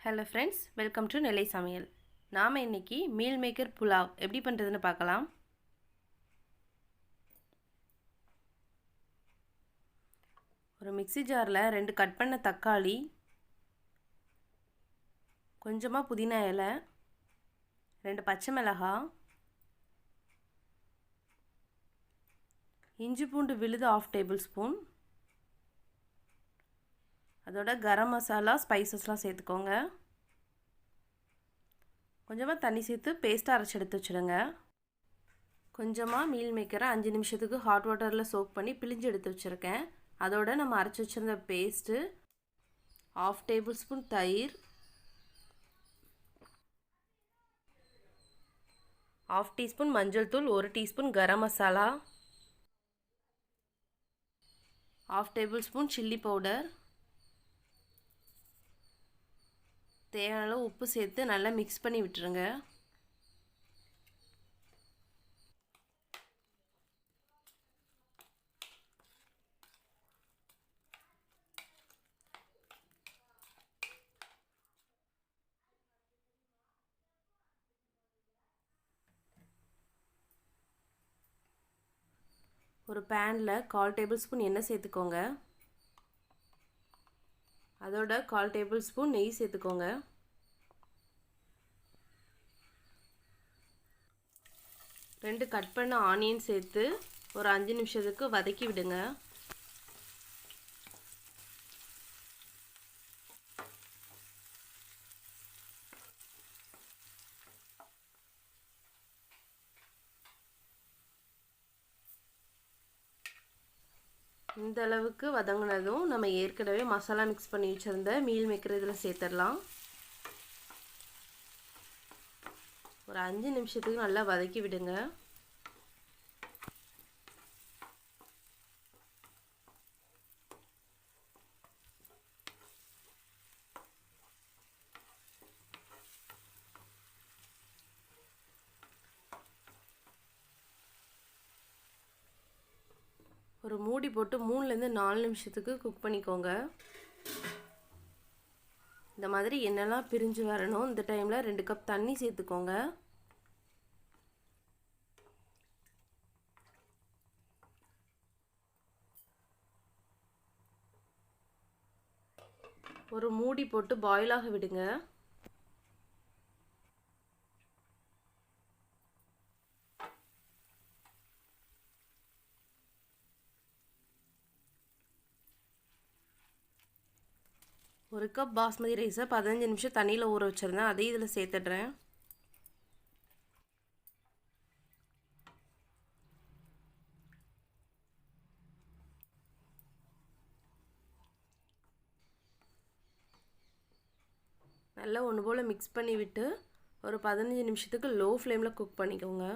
Hello friends, welcome to நெல்லை சமையல். நாம் இன்றைக்கி மீல் மேக்கர் புலாவ் எப்படி பண்ணுறதுன்னு பார்க்கலாம். ஒரு மிக்ஸி ஜாரில் 2 கட் பண்ண தக்காளி, கொஞ்சமாக புதினா இலை, 2 பச்சை மிளகாய், இஞ்சி பூண்டு விழுது 1/2 டேபிள் ஸ்பூன், அதோட கரம் மசாலா ஸ்பைசஸ்லாம் சேர்த்துக்கோங்க. கொஞ்சமாக தண்ணி சேர்த்து பேஸ்ட்டாக அரைச்சி எடுத்து வச்சுடுங்க. கொஞ்சமாக மீல் மேக்கரை 5 நிமிஷத்துக்கு ஹாட் வாட்டரில் சோக் பண்ணி பிழிஞ்சு எடுத்து வச்சுருக்கேன். அதோட நம்ம அரைச்சி வச்சுருந்த பேஸ்ட்டு, 1/2 டேபிள் ஸ்பூன் தயிர், 1/2 டீஸ்பூன் மஞ்சள் தூள், 1 teaspoon garam masala, 1/2 tablespoon chilli powder, தேவையான அளவு உப்பு சேர்த்து நல்லா மிக்ஸ் பண்ணி விட்டுருங்க. ஒரு பேனில் 1/4 டேபிள் ஸ்பூன் எண்ணெய் சேர்த்துக்கோங்க. அதோட 1/4 டேபிள் ஸ்பூன் நெய் சேர்த்துக்கோங்க. ரெண்டு கட் பண்ண ஆனியன் சேர்த்து ஒரு 5 நிமிஷத்துக்கு வதக்கி விடுங்க. இந்த அளவுக்கு வதங்கினதும் நம்ம ஏற்கனவே மசாலா மிக்ஸ் பண்ணி வச்சுருந்த மீல் மேக்கர் இதில் சேர்த்துடலாம். ஒரு 5 நிமிஷத்துக்கு நல்லா வதக்கி விடுங்க. ஒரு மூடி போட்டு 3லேருந்து 4 நிமிஷத்துக்கு குக் பண்ணிக்கோங்க. இந்த மாதிரி எண்ணெய்லாம் பிரிஞ்சு வரணும். இந்த டைமில் 2 கப் தண்ணி சேர்த்துக்கோங்க. ஒரு மூடி போட்டு பாயில் ஆக விடுங்க. ஒரு கப் பாஸ்மதி ரைஸை 15 நிமிஷம் தண்ணியில் ஊற வச்சுருந்தேன். அதையும் இதில் சேர்த்துடுறேன். நல்லா ஒன்று போல் மிக்ஸ் பண்ணி விட்டு ஒரு 15 நிமிஷத்துக்கு லோ ஃப்ளேமில் குக் பண்ணிக்கோங்க.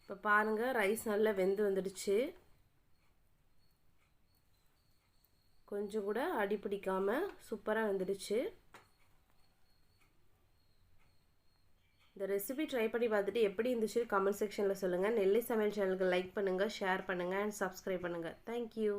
இப்போ பாருங்கள், ரைஸ் நல்லா வெந்து வந்துடுச்சு. கொஞ்சம் கூட அடி பிடிக்காமல் சூப்பராக வெந்துடுச்சு. இந்த ரெசிபி ட்ரை பண்ணி பார்த்துட்டு எப்படி இருந்துச்சு கமெண்ட் செக்ஷனில் சொல்லுங்கள். நெல்லை சமையல் சேனலுக்கு லைக் பண்ணுங்கள், ஷேர் பண்ணுங்கள் அண்ட் சப்ஸ்கிரைப் பண்ணுங்கள். தேங்க்யூ.